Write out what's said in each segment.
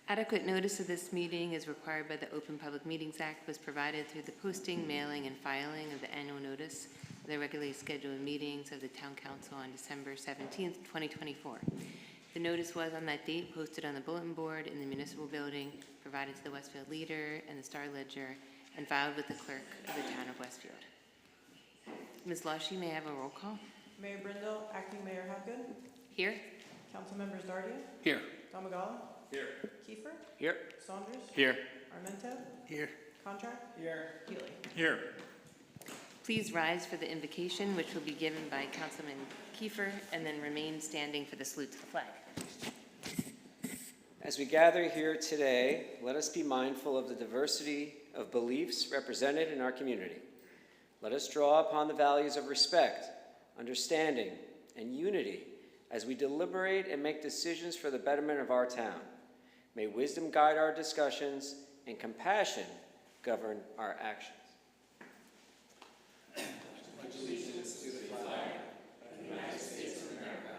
Adequate notice of this meeting is required by the Open Public Meetings Act, was provided through the posting, mailing, and filing of the annual notice of the regularly scheduled meetings of the Town Council on December 17th, 2024. The notice was on that date posted on the bulletin board in the municipal building, provided to the Westfield Leader and the Star Ledger, and filed with the clerk of the Town of Westfield. Ms. Lushy, may I have a roll call? Mayor Brindle, Acting Mayor Hopgood. Here. Council members Dardia. Here. Domagala. Here. Kiefer. Here. Saunders. Here. Armento. Here. Contract. Here. Healy. Here. Please rise for the invocation, which will be given by Councilman Kiefer, and then remain standing for the salute to the flag. As we gather here today, let us be mindful of the diversity of beliefs represented in our community. Let us draw upon the values of respect, understanding, and unity as we deliberate and make decisions for the betterment of our town. May wisdom guide our discussions and compassion govern our actions. Pledge allegiance to the flag of the United States of America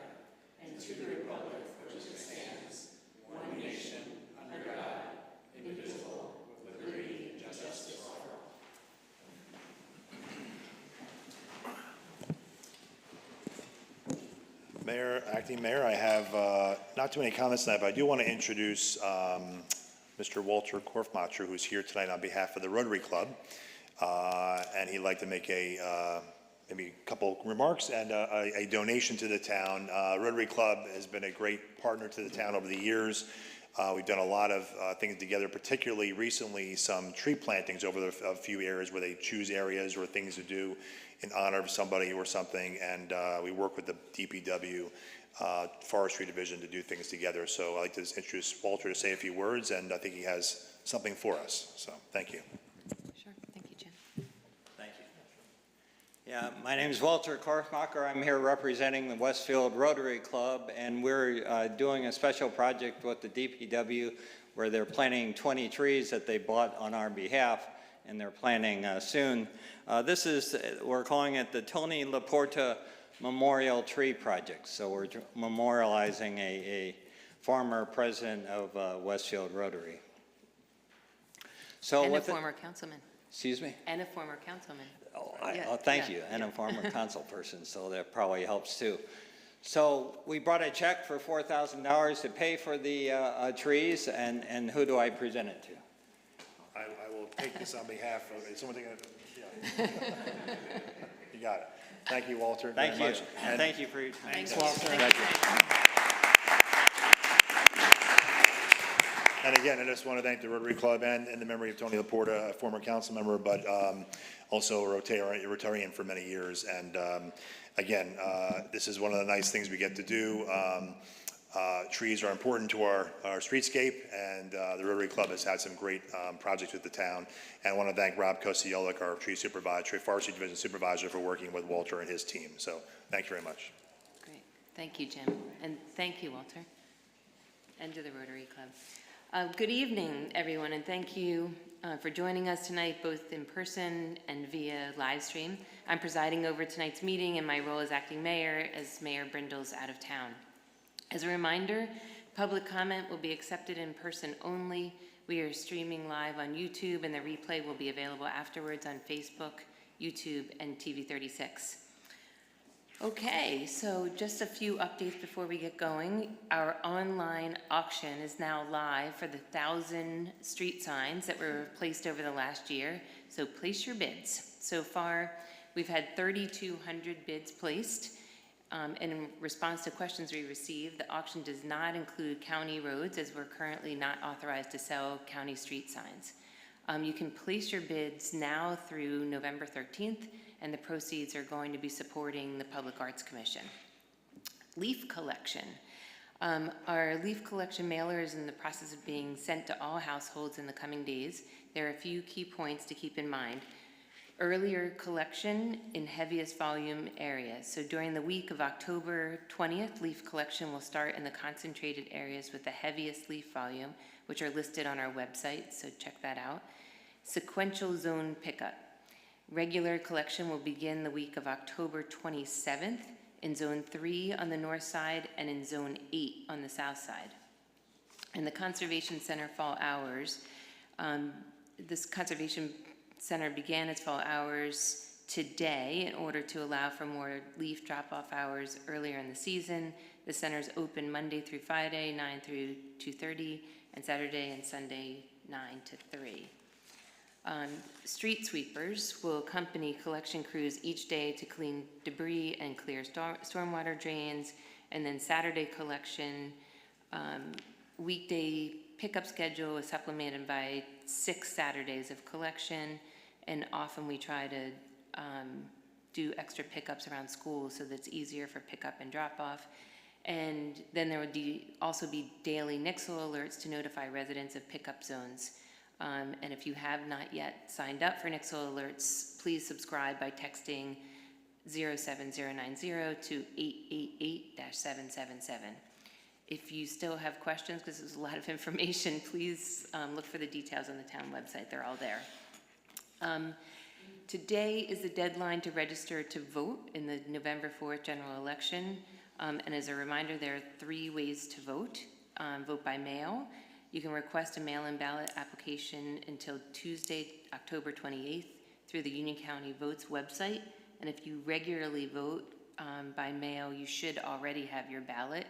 and to the republic for which it stands, one nation, under God, indivisible, with liberty and justice for all. Mayor, Acting Mayor, I have not too many comments tonight, but I do want to introduce Mr. Walter Korfmacher, who's here tonight on behalf of the Rotary Club, and he'd like to make maybe a couple remarks and a donation to the town. Rotary Club has been a great partner to the town over the years. We've done a lot of things together, particularly recently some tree plantings over a few areas where they choose areas or things to do in honor of somebody or something, and we work with the DPW Forestry Division to do things together. So I'd like to introduce Walter to say a few words, and I think he has something for us. So thank you. Sure. Thank you, Jim. Thank you. Yeah, my name is Walter Korfmacher. I'm here representing the Westfield Rotary Club, and we're doing a special project with the DPW where they're planting 20 trees that they bought on our behalf, and they're planting soon. We're calling it the Tony Laporta Memorial Tree Project. So we're memorializing a former president of Westfield Rotary. So And a former councilman. Excuse me? And a former councilman. Thank you. And a former council person, so that probably helps too. So we brought a check for $4,000 to pay for the trees, and who do I present it to? I will take this on behalf of, is someone taking it? Yeah. You got it. Thank you, Walter. Thank very you. much. And thank you for your time. Thanks, Walter. Thank you. And again, I just want to thank the Rotary Club and in the memory of Tony Laporta, a former council member, but also a Rotarian for many years. And again, this is one of the nice things we get to do. Trees are important to our streetscape, and the Rotary Club has had some great projects with the town. And I want to thank Rob Koscielik, our tree supervisor, Forestry Division supervisor, for working with Walter and his team. So thank you very much. Great. Thank you, Jim. And thank you, Walter. And to the Rotary Club. Good evening, everyone, and thank you for joining us tonight, both in person and via live stream. I'm presiding over tonight's meeting in my role as acting mayor, as Mayor Brindle's out of town. As a reminder, public comment will be accepted in person only. We are streaming live on YouTube, and the replay will be available afterwards on Facebook, YouTube, and TV 36. Okay, so just a few updates before we get going. Our online auction is now live for the 1,000 street signs that were placed over the last year, so place your bids. So far, we've had 3,200 bids placed. In response to questions we received, the auction does not include county roads, as we're currently not authorized to sell county street signs. You can place your bids now through November 13th, and the proceeds are going to be supporting the Public Arts Commission. Leaf collection. Our leaf collection mailer is in the process of being sent to all households in the coming days. There are a few key points to keep in mind. Earlier collection in heaviest volume areas. So during the week of October 20th, leaf collection will start in the concentrated areas with the heaviest leaf volume, which are listed on our website, so check that out. Sequential zone pickup. Regular collection will begin the week of October 27th in Zone 3 on the north side and in Zone 8 on the south side. And the Conservation Center fall hours, this Conservation Center began its fall hours today in order to allow for more leaf drop-off hours earlier in the season. The center is open Monday through Friday, 9 through 2:30, and Saturday and Sunday, 9 to 3. Street sweepers will accompany collection crews each day to clean debris and clear stormwater drains, and then Saturday collection. Weekday pickup schedule is supplemented by 6 Saturdays of collection, and often we try to do extra pickups around schools so that it's easier for pickup and drop-off. And then there would also be daily Nixle alerts to notify residents of pickup zones. And if you have not yet signed up for Nixle alerts, please subscribe by texting 07090 to 888-777. If you still have questions, because there's a lot of information, please look for the details on the town website. They're all there. Today is the deadline to register to vote in the November 4th general election. And as a reminder, there are 3 ways to vote. Vote by mail. You can request a mail-in ballot application until Tuesday, October 28th through the Union County Votes website. And if you regularly vote by mail, you should already have your ballot.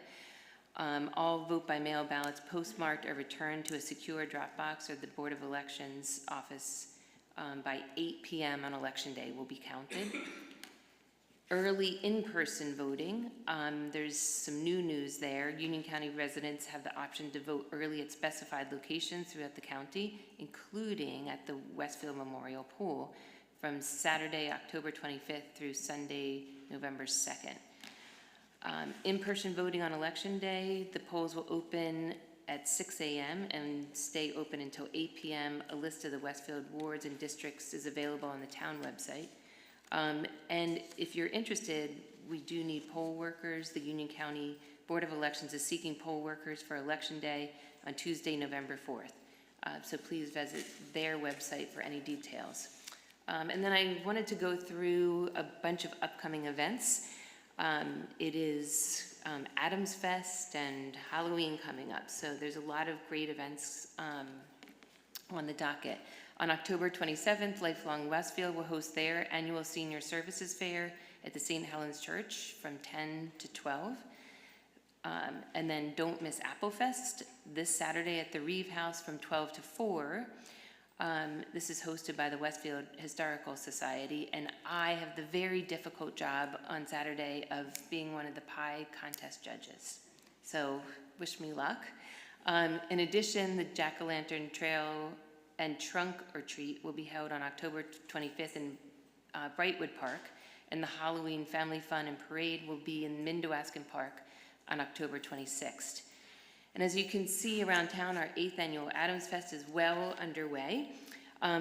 All vote by mail ballots postmarked or returned to a secure drop box or the Board of Elections office by 8 p.m. on election day will be counted. Early in-person voting, there's some new news there. Union County residents have the option to vote early at specified locations throughout the county, including at the Westfield Memorial Pool from Saturday, October 25th through Sunday, November 2nd. In-person voting on election day, the polls will open at 6 a.m. and stay open until 8 p.m. A list of the Westfield wards and districts is available on the town website. And if you're interested, we do need poll workers. The Union County Board of Elections is seeking poll workers for Election Day on Tuesday, November 4th. So please visit their website for any details. And then I wanted to go through a bunch of upcoming events. It is Adams Fest and Halloween coming up, so there's a lot of great events on the docket. On October 27th, Lifelong Westfield will host their annual Senior Services Fair at the St. Helens Church from 10 to 12. And then don't miss Apple Fest this Saturday at the Reeve House from 12 to 4. This is hosted by the Westfield Historical Society, and I have the very difficult job on Saturday of being one of the pie contest judges. So wish me luck. In addition, the Jack-o'-lantern Trail and Trunk or Treat will be held on October 25th in Brightwood Park, and the Halloween Family Fun and Parade will be in Mindowaskin Park on October 26th. And as you can see around town, our 8th annual Adams Fest is well underway.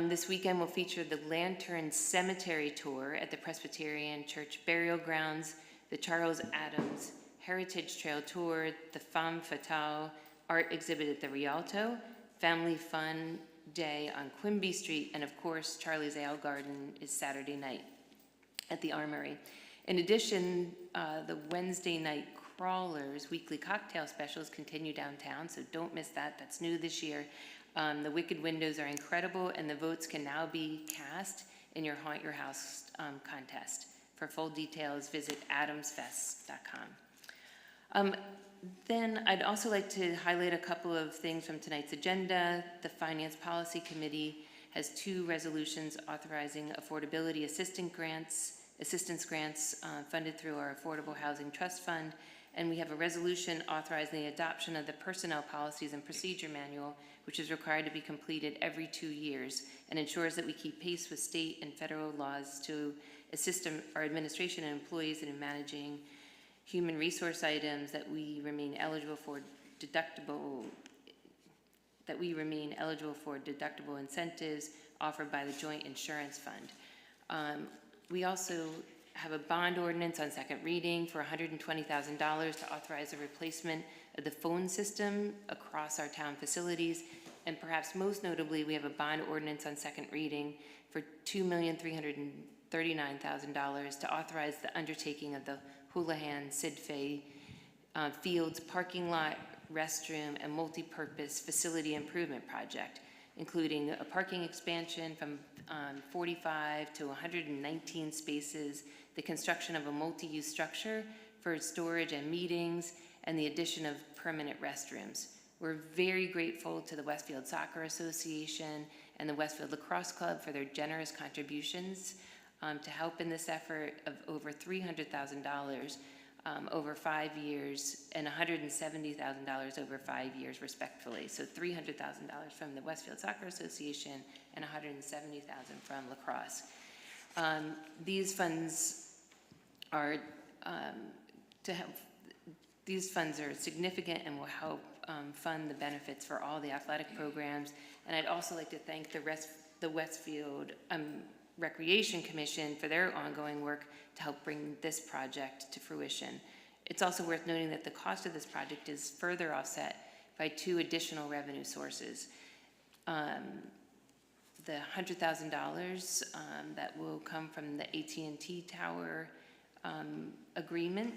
This weekend will feature the Lantern Cemetery Tour at the Presbyterian Church Burial Grounds, the Charles Adams Heritage Trail Tour, the Femme Fatale Art Exhibit at the Rialto, Family Fun Day on Quimby Street, and of course, Charlie's Ale Garden is Saturday night at the Armory. In addition, the Wednesday night Crawlers weekly cocktail specials continue downtown, so don't miss that. That's new this year. The Wicked Windows are incredible, and the votes can now be cast in your Haunt Your House contest. For full details, visit adamsfest.com. Then I'd also like to highlight a couple of things from tonight's agenda. The Finance Policy Committee has 2 resolutions authorizing affordability assistance grants funded through our Affordable Housing Trust Fund. And we have a resolution authorizing the adoption of the Personnel Policies and Procedure Manual, which is required to be completed every 2 years and ensures that we keep pace with state and federal laws to assist our administration and employees in managing human resource items, that we remain eligible for deductible incentives offered by the Joint Insurance Fund. We also have a bond ordinance on second reading for $120,000 to authorize the replacement of the phone system across our town facilities. And perhaps most notably, we have a bond ordinance on second reading for $2,339,000 to authorize the undertaking of the Houlihan Sid Fay Fields parking lot restroom, and multi-purpose facility improvement project, including a parking expansion from 45 to 119 spaces, the construction of a multi-use structure for storage and meetings, and the addition of permanent restrooms. We're very grateful to the Westfield Soccer Association and the Westfield Lacrosse Club for their generous contributions to help in this effort of over $300,000 over 5 years and $170,000 over 5 years respectively. So $300,000 from the Westfield Soccer Association and $170,000 from lacrosse. These funds are these funds are significant and will help fund the benefits for all the athletic programs. And I'd also like to thank the Westfield Recreation Commission for their ongoing work to help bring this project to fruition. It's also worth noting that the cost of this project is further offset by 2 additional revenue sources. The $100,000 that will come from the AT&T Tower agreement.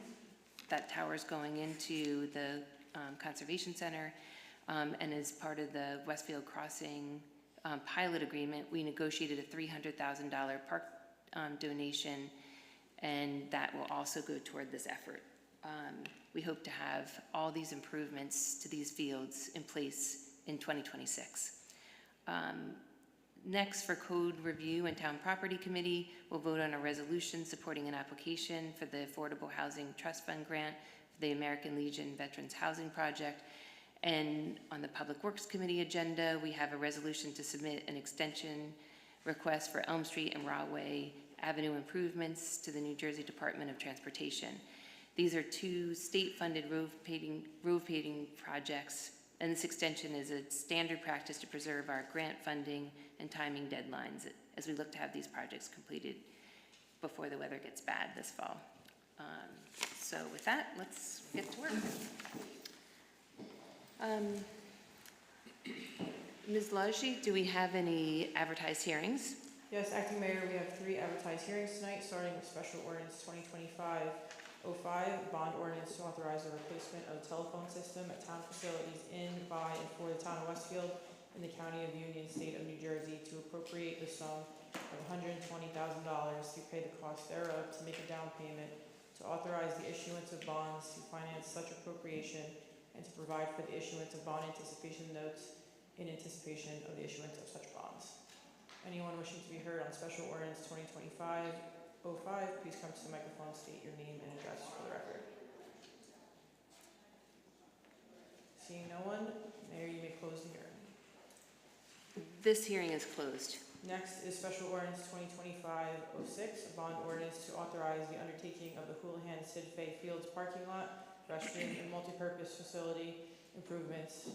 That tower is going into the Conservation Center, and as part of the Westfield Crossing pilot agreement, we negotiated a $300,000 park donation, and that will also go toward this effort. We hope to have all these improvements to these fields in place in 2026. Next, for Code Review and Town Property Committee, we'll vote on a resolution supporting an application for the Affordable Housing Trust Fund grant for the American Legion Veterans Housing Project. And on the Public Works Committee agenda, we have a resolution to submit an extension request for Elm Street and Broadway Avenue improvements to the New Jersey Department of Transportation. These are 2 state-funded road paving projects, and this extension is a standard practice to preserve our grant funding and timing deadlines as we look to have these projects completed before the weather gets bad this fall. So with that, let's get to work. Ms. Lajee, do we have any advertised hearings? Yes, Acting Mayor, we have 3 advertised hearings tonight, starting with Special Ordinance 2025-05, bond ordinance to authorize the replacement of the telephone system at town facilities in, by, and for the town of Westfield in the County of Union, State of New Jersey, to appropriate the sum of $120,000 to pay the cost thereof, to make a down payment, to authorize the issuance of bonds to finance such appropriation, and to provide for the issuance of bond anticipation notes in anticipation of the issuance of such bonds. Anyone wishing to be heard on Special Ordinance 2025-05, please come to the microphone, state your name and address for the record. Seeing no one, Mayor, you may close the hearing. This hearing is closed. Next is Special Ordinance 2025-06, a bond ordinance to authorize the undertaking of the Houlihan Sid Fay Fields parking lot, restroom, and multipurpose facility improvements.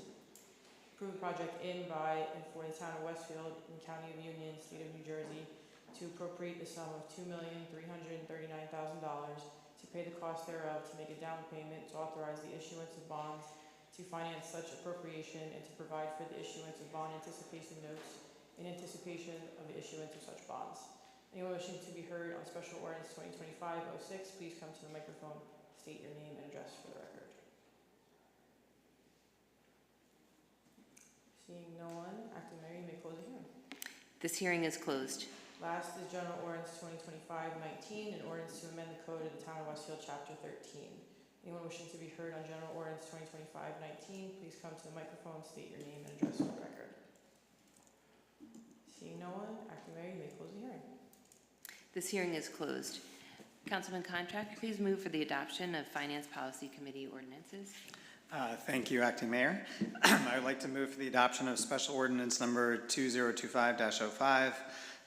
Approved project in, by, and for the town of Westfield in County of Union, State of New Jersey, to appropriate the sum of $2,339,000 to pay the cost thereof, to make a down payment, to authorize the issuance of bonds to finance such appropriation, and to provide for the issuance of bond anticipation notes in anticipation of the issuance of such bonds. Anyone wishing to be heard on Special Ordinance 2025-06, please come to the microphone, state your name and address for the record. Seeing no one, Acting Mayor, you may close the hearing. This hearing is closed. Last is General Ordinance 2025-19, an ordinance to amend the code of the town of Westfield, Chapter 13. Anyone wishing to be heard on General Ordinance 2025-19, please come to the microphone, state your name and address for the record. Seeing no one, Acting Mayor, you may close the hearing. This hearing is closed. Councilman Contract, please move for the adoption of Finance Policy Committee ordinances. Thank you, Acting Mayor. I would like to move for the adoption of Special Ordinance Number 2025-05,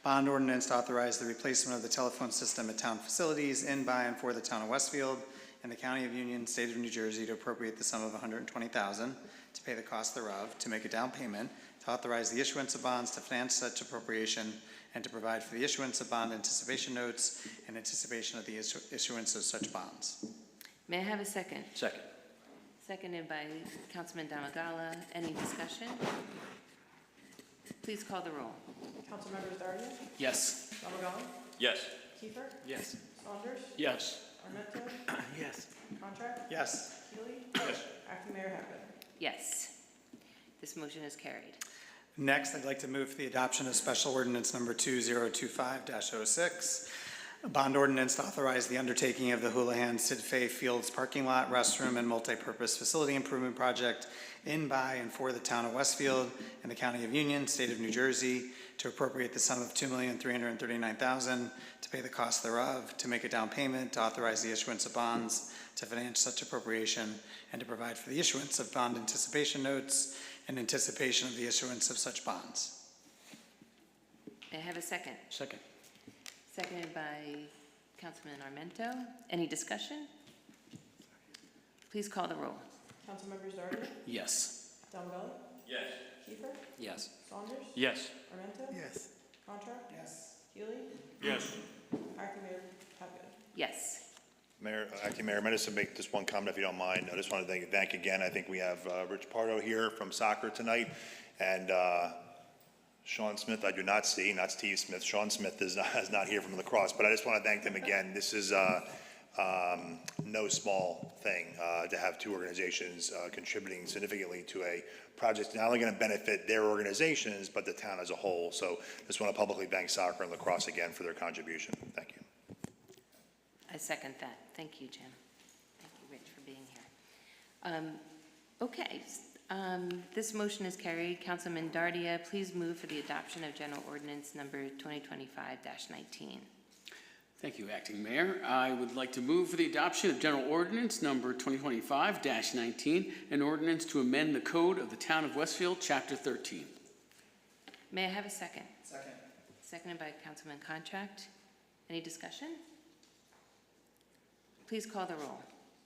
bond ordinance to authorize the replacement of the telephone system at town facilities in, by, and for the town of Westfield in the County of Union, State of New Jersey, to appropriate the sum of $120,000 to pay the cost thereof, to make a down payment, to authorize the issuance of bonds to finance such appropriation, and to provide for the issuance of bond anticipation notes in anticipation of the issuance of such bonds. May I have a second? Second. Seconded by Councilman Damagala. Any discussion? Please call the roll. Councilmembers Dardia, Yes. Damagala, Yes. Kiefer, Yes. Saunders, Yes. Armento, Yes. Contract, Yes. Healy, Yes. Acting Mayor Hackett. Yes. This motion is carried. Next, I'd like to move for the adoption of special ordinance number 2025-06, a bond ordinance to authorize the undertaking of the Houlihan Sid Fay Fields parking lot, restroom, and multipurpose facility improvement project in, by, and for the town of Westfield and the county of Union, state of New Jersey, to appropriate the sum of $2,339,000 to pay the cost thereof, to make a down payment, to authorize the issuance of bonds, to finance such appropriation, and to provide for the issuance of bond anticipation notes in anticipation of the issuance of such bonds. May I have a second? Second. Seconded by Councilman Armento. Any discussion? Please call the roll. Councilmembers Doherty, Yes. Delavalli, Yes. Kiefer, Yes. Saunders, Yes. Armento, Yes. Contract, Yes. Healy, Yes. Acting Mayor Hackett. Yes. Mayor, Acting Mayor, I'm going to make just one comment if you don't mind. I just want to thank again. I think we have Rich Pardo here from soccer tonight, and Sean Smith, I do not see, not Steve Smith. Sean Smith is not here from lacrosse, but I just want to thank them again. This is no small thing to have two organizations contributing significantly to a project not only going to benefit their organizations, but the town as a whole. So just want to publicly thank soccer and lacrosse again for their contribution. Thank you. I second that. Thank you, Jim. Thank you, Rich, for being here. Okay, this motion is carried. Councilman Dardia, please move for the adoption of General Ordinance number 2025-19. Thank you, Acting Mayor. I would like to move for the adoption of General Ordinance Number 2025-19, an ordinance to amend the Code of the Town of Westfield, Chapter 13. May I have a second? Second. Seconded by Councilman Contract. Any discussion? Please call the roll.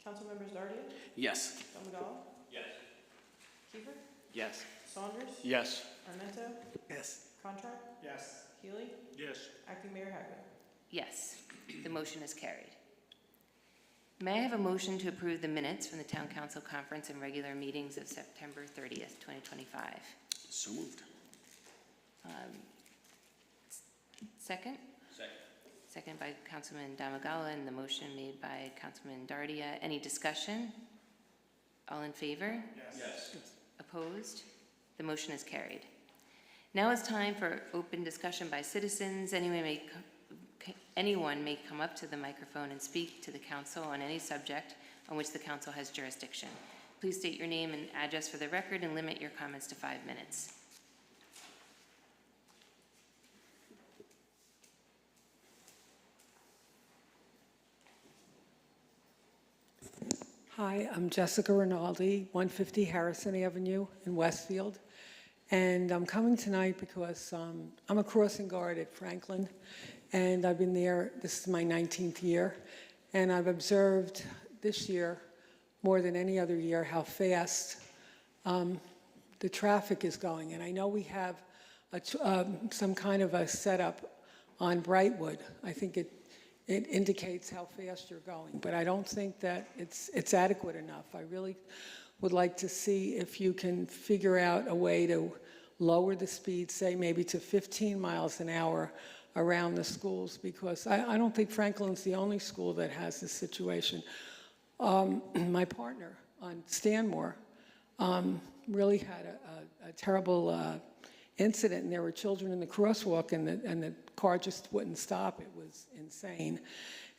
Councilmembers Doherty, Yes. Delavalli, Yes. Kiefer, Yes. Saunders, Yes. Armento, Yes. Contract, Yes. Healy, Yes. Acting Mayor Hackett. Yes, the motion is carried. May I have a motion to approve the minutes from the Town Council Conference and regular meetings of September 30th, 2025? So moved. Second? Second. Second by Councilman Damagala, and the motion made by Councilman Dardia. Any discussion? All in favor? Yes. Opposed? The motion is carried. Now it's time for open discussion by citizens. Anyone may come up to the microphone and speak to the council on any subject on which the council has jurisdiction. Please state your name and address for the record and limit your comments to 5 minutes. Hi, I'm Jessica Rinaldi, 150 Harrison Avenue in Westfield. And I'm coming tonight because I'm a crossing guard at Franklin, and I've been there, this is my 19th year, and I've observed this year, more than any other year, how fast the traffic is going. And I know we have some kind of a setup on Brightwood. I think it indicates how fast you're going, but I don't think that it's adequate enough. I really would like to see if you can figure out a way to lower the speed, say maybe to 15 miles an hour around the schools, because I don't think Franklin's the only school that has this situation. My partner on Stanmore really had a terrible incident, and there were children in the crosswalk, and the car just wouldn't stop. It was insane.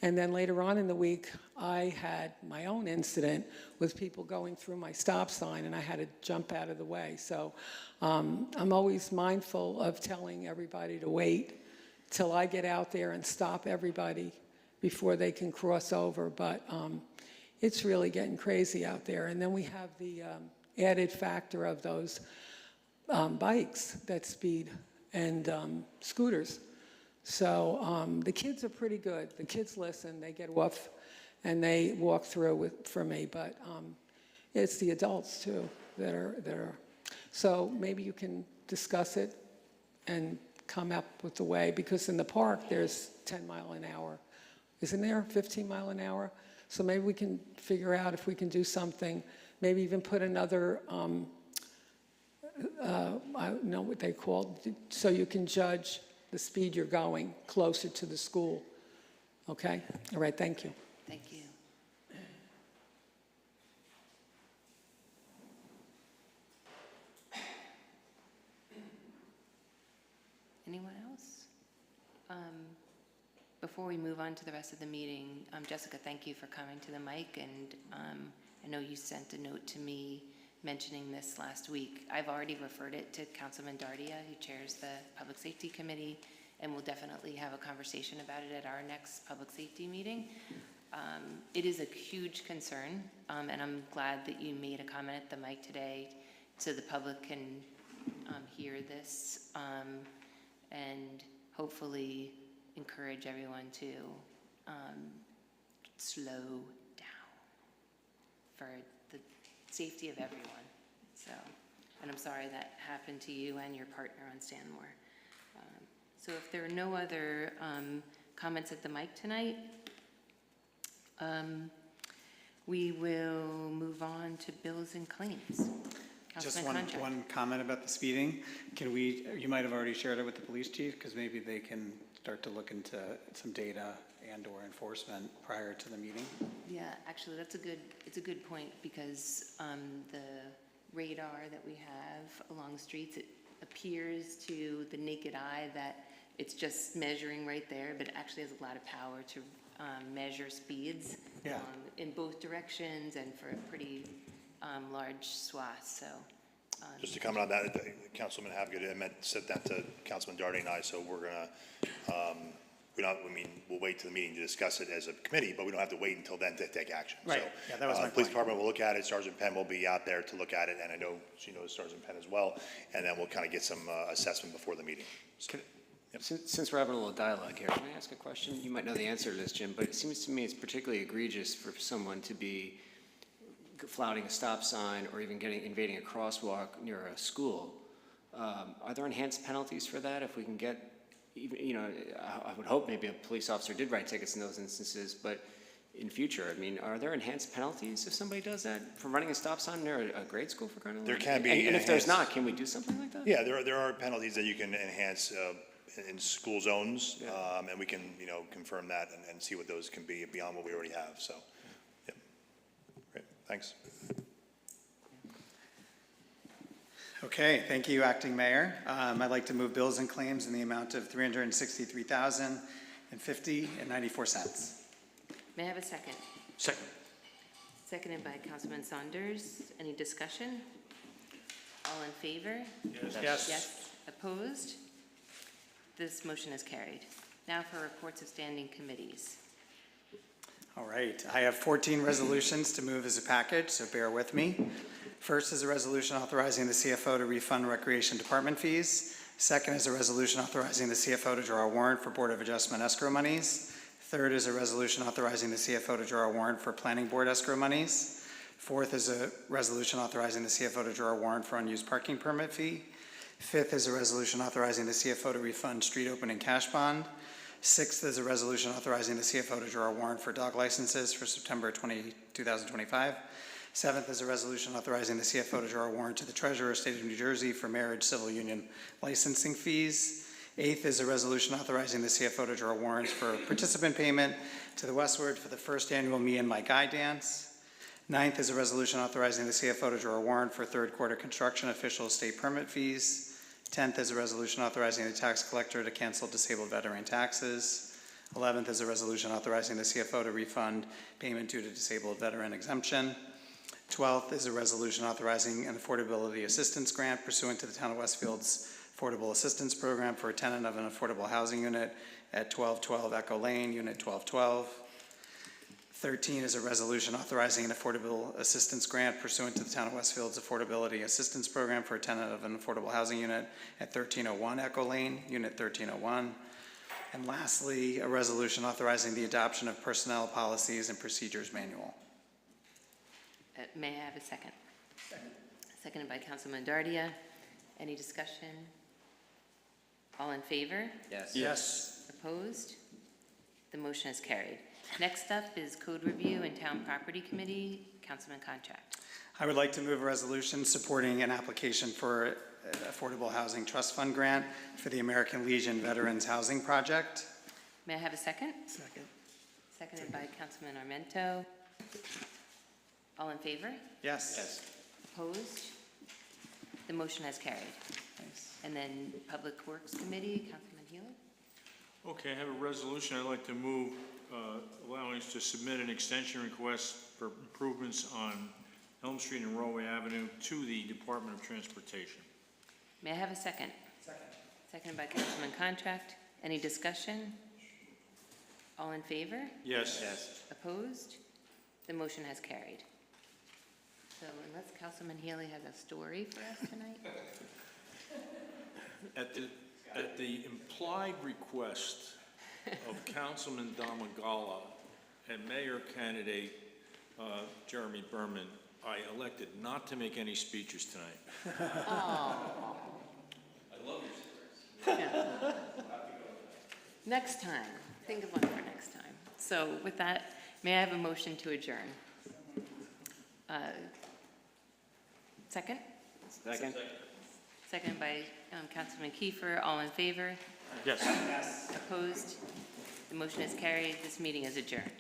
And then later on in the week, I had my own incident with people going through my stop sign, and I had to jump out of the way. So I'm always mindful of telling everybody to wait till I get out there and stop everybody before they can cross over. But it's really getting crazy out there. And then we have the added factor of those bikes that speed and scooters. So the kids are pretty good. The kids listen, they get off, and they walk through for me. But it's the adults too that are. So maybe you can discuss it and come up with the way, because in the park there's 10 mile an hour, isn't there? 15 mile an hour. So maybe we can figure out if we can do something. Maybe even put another. I don't know what they call it, so you can judge the speed you're going closer to the school. Okay? All right, thank you. Thank you. before we move on to the rest of the meeting, Jessica, thank you for coming to the mic, and I know you sent a note to me mentioning this last week. I've already referred it to Councilman Dardia, who chairs the Public Safety Committee, and we'll definitely have a conversation about it at our next Public Safety meeting. It is a huge concern, and I'm glad that you made a comment at the mic today so the public can hear this and hopefully encourage everyone to slow down for the safety of everyone. So, and I'm sorry that happened to you and your partner on Stanmore. So if there are no other comments at the mic tonight, we will move on to bills and claims. Just Councilman Concha. one comment about the speeding. You might have already shared it with the police chief, because maybe they can start to look into some data and/or enforcement prior to the meeting. Yeah, actually, it's a good point, because the radar that we have along the streets, it appears to the naked eye that it's just measuring right there, but it actually has a lot of power to measure speeds in both directions and for a pretty large swath. So Just to comment on that, Councilman Havgood said that to Councilman Darty and I, so we're gonna, we'll wait till the meeting to discuss it as a committee, but we don't have to wait until then to take action. Right. So, Yeah, that was my Police point. Department will look at it, Sergeant Penn will be out there to look at it, and I know she knows Sergeant Penn as well, and then we'll kind of get some assessment before the meeting. So, Since we're having a little dialogue here, can I ask a question? You might know the answer to this, Jim, but it seems to me it's particularly egregious for someone to be flouting a stop sign or even invading a crosswalk near a school. Are there enhanced penalties for that? If we can get, even, I would hope maybe a police officer did write tickets in those instances, but in future, I mean, are there enhanced penalties if somebody does that for running a stop sign near a grade school, for crying out loud? There can be And if there's enhanced- not, can we do something like that? Yeah, there are penalties that you can enhance in school zones, and we can, confirm that and see what those can be beyond what we already have, so, yep. Great, thanks. Okay, thank you, Acting Mayor. I'd like to move bills and claims in the amount of $363,050.94. may I have a second? Second. Seconded by Councilman Saunders. Any discussion? All in favor? Yes. Yes. Opposed? This motion is carried. Now for reports of standing committees. All right, I have 14 resolutions to move as a package, so bear with me. First is a resolution authorizing the CFO to refund Recreation Department fees. Second is a resolution authorizing the CFO to draw a warrant for Board of Adjustment escrow monies. Third is a resolution authorizing the CFO to draw a warrant for Planning Board escrow monies. Fourth is a resolution authorizing the CFO to draw a warrant for unused parking permit fee. Fifth is a resolution authorizing the CFO to refund street opening cash bond. Sixth is a resolution authorizing the CFO to draw a warrant for dog licenses for September 2025. Seventh is a resolution authorizing the CFO to draw a warrant to the Treasurer, State of New Jersey, for marriage civil union licensing fees. Eighth is a resolution authorizing the CFO to draw warrants for participant payment to the Westward for the first annual Me and My Guy Dance. Ninth is a resolution authorizing the CFO to draw a warrant for third quarter construction official state permit fees. 10th is a resolution authorizing the tax collector to cancel disabled veteran taxes. 11th is a resolution authorizing the CFO to refund payment due to disabled veteran exemption. 12th is a resolution authorizing an affordability assistance grant pursuant to the Town of Westfield's Affordable Assistance Program for a tenant of an affordable housing unit at 1212 Echo Lane, Unit 1212. 13 is a resolution authorizing an affordable assistance grant pursuant to the Town of Westfield's Affordability Assistance Program for a tenant of an affordable housing unit at 1301 Echo Lane, Unit 1301. And lastly, a resolution authorizing the adoption of personnel policies and procedures manual. May I have a second? Seconded by Councilman Dardia. Any discussion? All in favor? Yes. Yes. Opposed? The motion is carried. Next up is Code Review and Town Property Committee, Councilman Contract. I would like to move a resolution supporting an application for an Affordable Housing Trust Fund grant for the American Legion Veterans Housing Project. May I have a second? Second. Seconded by Councilman Armento. All in favor? Yes. Opposed? The motion has carried. Thanks. And then Public Works Committee, Councilman Healy. Okay, I have a resolution I'd like to move, allowing us to submit an extension request for improvements on Elm Street and Railway Avenue to the Department of Transportation. May I have a second? Second. Seconded by Councilman Contract. Any discussion? All in favor? Yes. Opposed? The motion has carried. So unless Councilman Healy has a story for us tonight? At the implied request of Councilman Damagala and Mayor candidate Jeremy Berman, I elected not to make any speeches tonight. Oh. I love your stories. Next time. Think of one for next time. So with that, may I have a motion to adjourn? Second? Second? Second by Councilman Kiefer. All in favor? Yes. Opposed? The motion is carried. This meeting is adjourned.